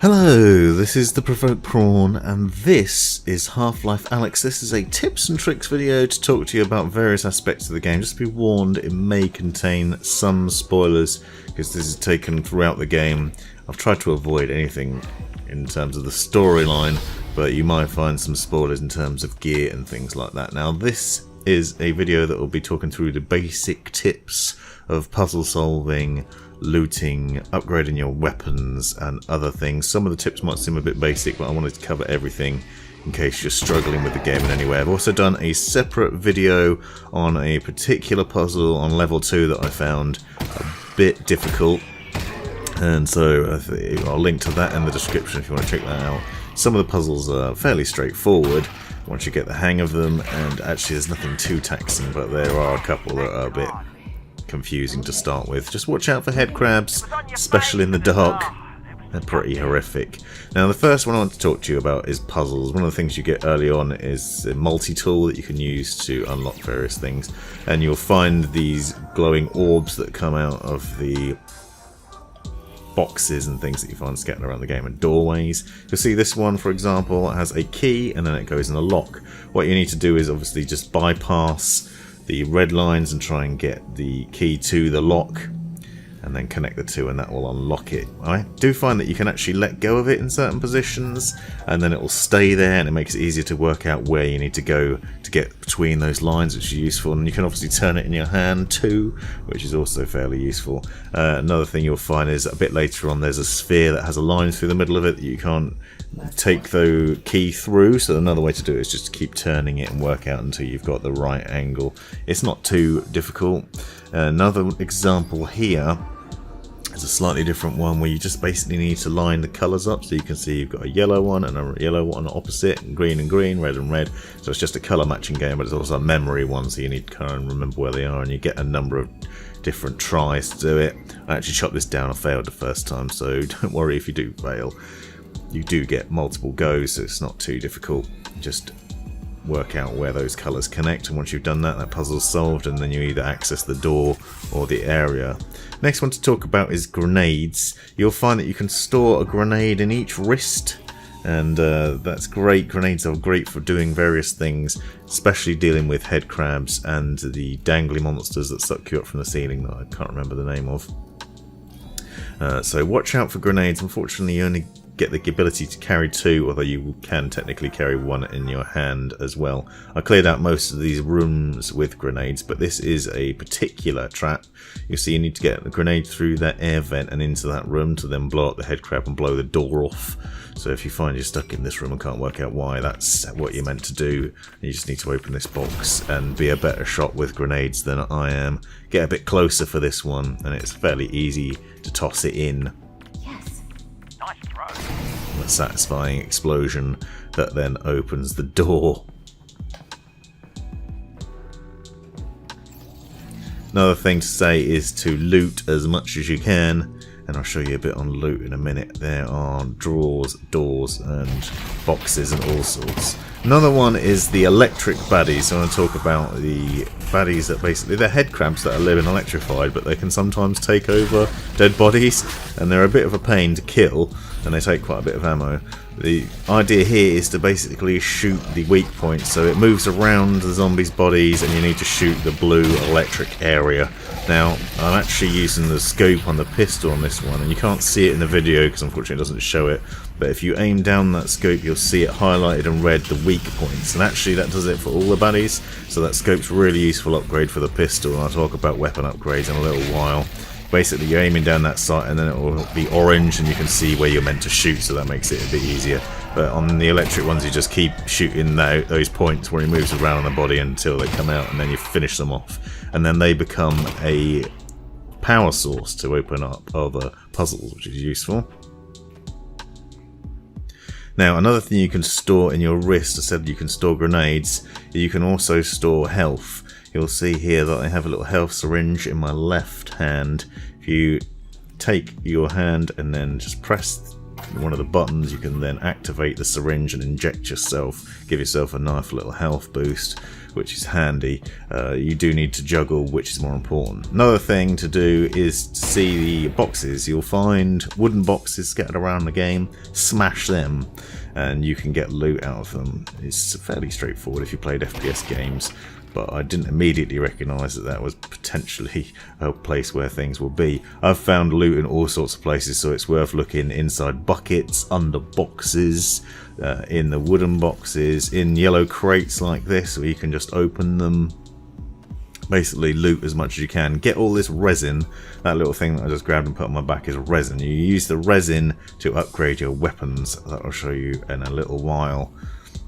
Hello, this is the Provoked Prawn, and this is Half-Life Alyx. This is a tips and tricks video to talk to you about various aspects of the game. Just be warned, it may contain some spoilers, because this is taken throughout the game. I've tried to avoid anything in terms of the storyline, but you might find some spoilers in terms of gear and things like that. Now, this is a video that will be talking through the basic tips of puzzle solving, looting, upgrading your weapons and other things. Some of the tips might seem a bit basic, but I wanted to cover everything in case you're struggling with the game in any way. I've also done a separate video on a particular puzzle on level 2 that I found a bit difficult, and so I'll link to that in the description if you want to check that out. Some of the puzzles are fairly straightforward once you get the hang of them, and actually there's nothing too taxing, but there are a couple that are a bit confusing to start with. Just watch out for headcrabs, especially in the dark. They're pretty horrific. Now, the first one I want to talk to you about is puzzles. One of the things you get early on is a multi-tool that you can use to unlock various things, and you'll find these glowing orbs that come out of the boxes and things that you find scattered around the game and doorways. You'll see this one, for example, has a key and then it goes in a lock. What you need to do is obviously just bypass the red lines and try and get the key to the lock and then connect the two, and that will unlock it. I do find that you can actually let go of it in certain positions and then it will stay there, and it makes it easier to work out where you need to go to get between those lines, which is useful. And you can obviously turn it in your hand too, which is also fairly useful. Another thing you'll find is a bit later on there's a sphere that has a line through the middle of it that you can't take the key through, so another way to do it is just to keep turning it and work out until you've got the right angle. It's not too difficult. Another example here is a slightly different one where you just basically need to line the colours up, so you can see you've got a yellow one and a yellow one opposite, and green, red and red. So it's just a colour matching game, but it's also a memory one, so you need to kind of remember where they are, and you get a number of different tries to do it. I actually shot this down, I failed the first time, so don't worry if you do fail. You do get multiple goes, so it's not too difficult. Just work out where those colours connect, and once you've done that, that puzzle's solved, and then you either access the door or the area. Next one to talk about is grenades. You'll find that you can store a grenade in each wrist, and that's great. Grenades are great for doing various things, especially dealing with headcrabs and the dangly monsters that suck you up from the ceiling that I can't remember the name of. So watch out for grenades. Unfortunately, you only get the ability to carry 2, although you can technically carry 1 in your hand as well. I cleared out most of these rooms with grenades, but this is a particular trap. You see you need to get the grenade through that air vent and into that room to then blow up the headcrab and blow the door off. So if you find you're stuck in this room and can't work out why, that's what you're meant to do. You just need to open this box and be a better shot with grenades than I am. Get a bit closer for this one, and it's fairly easy to toss it in. A satisfying explosion that then opens the door. Another thing to say is to loot as much as you can, and I'll show you a bit on loot in a minute. There are drawers, doors and boxes and all sorts. Another one is the electric baddies. So I want to talk about the baddies that basically, they're headcrabs that are living electrified, but they can sometimes take over dead bodies, and they're a bit of a pain to kill, and they take quite a bit of ammo. The idea here is to basically shoot the weak points, so it moves around the zombies' bodies and you need to shoot the blue electric area. Now, I'm actually using the scope on the pistol on this one, and you can't see it in the video because unfortunately it doesn't show it, but if you aim down that scope you'll see it highlighted in red, the weak points, and actually that does it for all the baddies, so that scope's really useful upgrade for the pistol, and I'll talk about weapon upgrades in a little while. Basically you're aiming down that sight and then it will be orange and you can see where you're meant to shoot, so that makes it a bit easier. But on the electric ones you just keep shooting those points where he moves around on the body until they come out, and then you finish them off, and then they become a power source to open up other puzzles, which is useful. Now, another thing you can store in your wrist, I said you can store grenades, you can also store health. You'll see here that I have a little health syringe in my left hand. If you take your hand and then just press one of the buttons, you can then activate the syringe and inject yourself, give yourself a nice little health boost, which is handy. You do need to juggle which is more important. Another thing to do is to see the boxes. You'll find wooden boxes scattered around the game, smash them, and you can get loot out of them. It's fairly straightforward if you played FPS games, but I didn't immediately recognise that that was potentially a place where things will be. I've found loot in all sorts of places, so it's worth looking inside buckets, under boxes, in the wooden boxes, in yellow crates like this where you can just open them. Basically loot as much as you can. Get all this resin. That little thing that I just grabbed and put on my back is resin. You use the resin to upgrade your weapons. That I'll show you in a little while.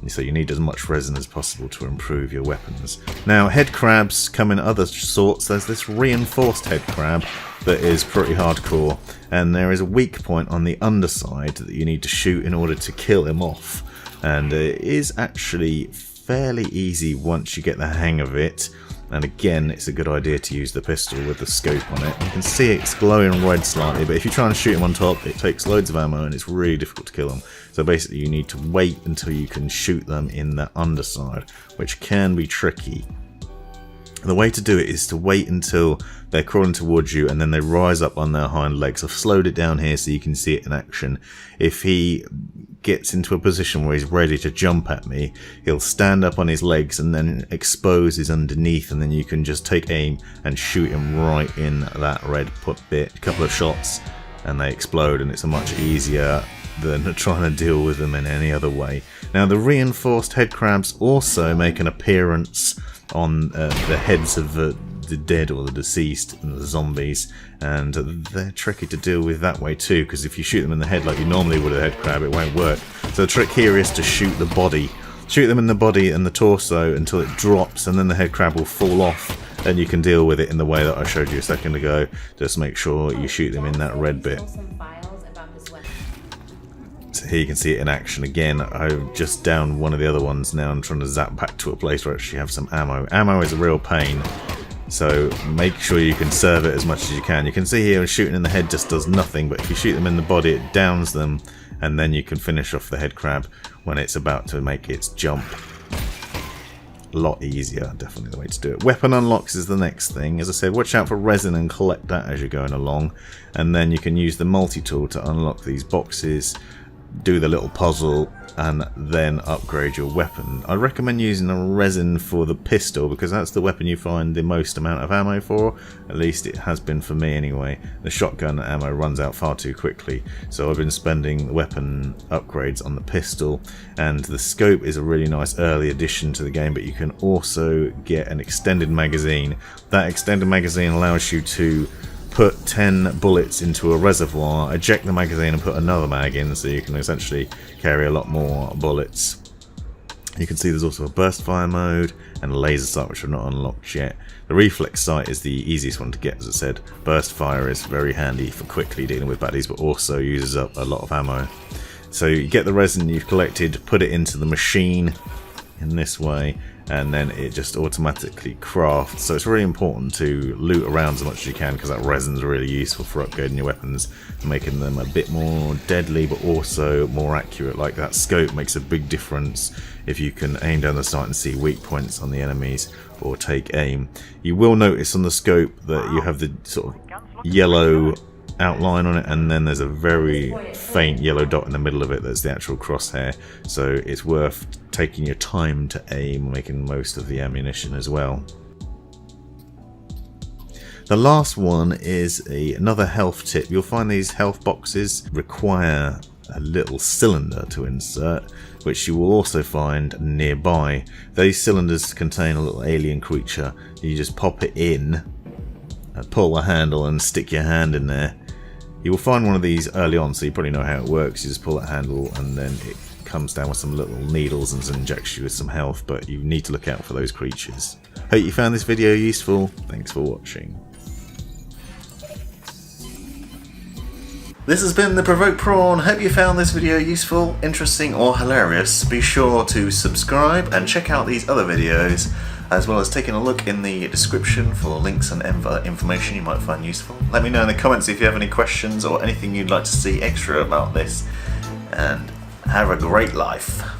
So you need as much resin as possible to improve your weapons. Now, head crabs come in other sorts. There's this reinforced head crab that is pretty hardcore, and there is a weak point on the underside that you need to shoot in order to kill him off. And it is actually fairly easy once you get the hang of it. And again, it's a good idea to use the pistol with the scope on it. You can see it's glowing red slightly, but if you try and shoot him on top, it takes loads of ammo and it's really difficult to kill them. So basically you need to wait until you can shoot them in the underside, which can be tricky. The way to do it is to wait until they're crawling towards you and then they rise up on their hind legs. I've slowed it down here so you can see it in action. If he gets into a position where he's ready to jump at me, he'll stand up on his legs and then expose his underneath, and then you can just take aim and shoot him right in that red bit. A couple of shots and they explode, and it's much easier than trying to deal with them in any other way. Now, the reinforced head crabs also make an appearance on the heads of the dead or the deceased and the zombies, and they're tricky to deal with that way too, because if you shoot them in the head like you normally would a head crab, it won't work. So the trick here is to shoot the body. Shoot them in the body and the torso until it drops, and then the head crab will fall off, and you can deal with it in the way that I showed you a second ago. Just make sure you shoot them in that red bit. So here you can see it in action again. I've just downed one of the other ones now. I'm trying to zap back to a place where I actually have some ammo. Ammo is a real pain, so make sure you conserve it as much as you can. You can see here shooting in the head just does nothing, but if you shoot them in the body it downs them, and then you can finish off the head crab when it's about to make its jump. A lot easier, definitely the way to do it. Weapon unlocks is the next thing. As I said, watch out for resin and collect that as you're going along, and then you can use the multi-tool to unlock these boxes, do the little puzzle, and then upgrade your weapon. I recommend using a resin for the pistol because that's the weapon you find the most amount of ammo for. At least it has been for me anyway. The shotgun ammo runs out far too quickly, so I've been spending weapon upgrades on the pistol. And the scope is a really nice early addition to the game, but you can also get an extended magazine. That extended magazine allows you to put 10 bullets into a reservoir, eject the magazine and put another mag in, so you can essentially carry a lot more bullets. You can see there's also a burst fire mode and a laser sight, which are not unlocked yet. The reflex sight is the easiest one to get, as I said. Burst fire is very handy for quickly dealing with baddies, but also uses up a lot of ammo. So you get the resin you've collected, put it into the machine in this way, and then it just automatically crafts. So it's really important to loot around as much as you can, because that resin is really useful for upgrading your weapons, making them a bit more deadly but also more accurate. Like that scope makes a big difference if you can aim down the sight and see weak points on the enemies or take aim. You will notice on the scope that you have the sort of yellow outline on it, and then there's a very faint yellow dot in the middle of it that's the actual crosshair, so it's worth taking your time to aim, making most of the ammunition as well. The last one is another health tip. You'll find these health boxes require a little cylinder to insert, which you will also find nearby. These cylinders contain a little alien creature. You just pop it in, pull the handle and stick your hand in there. You will find one of these early on, so you probably know how it works. You just pull that handle and then it comes down with some little needles and injects you with some health, but you need to look out for those creatures. Hope you found this video useful. Thanks for watching. This has been the Provoked Prawn. Hope you found this video useful, interesting or hilarious. Be sure to subscribe and check out these other videos. as well as taking a look in the description for links and other information you might find useful. Let me know in the comments if you have any questions or anything you'd like to see extra about this, and have a great life.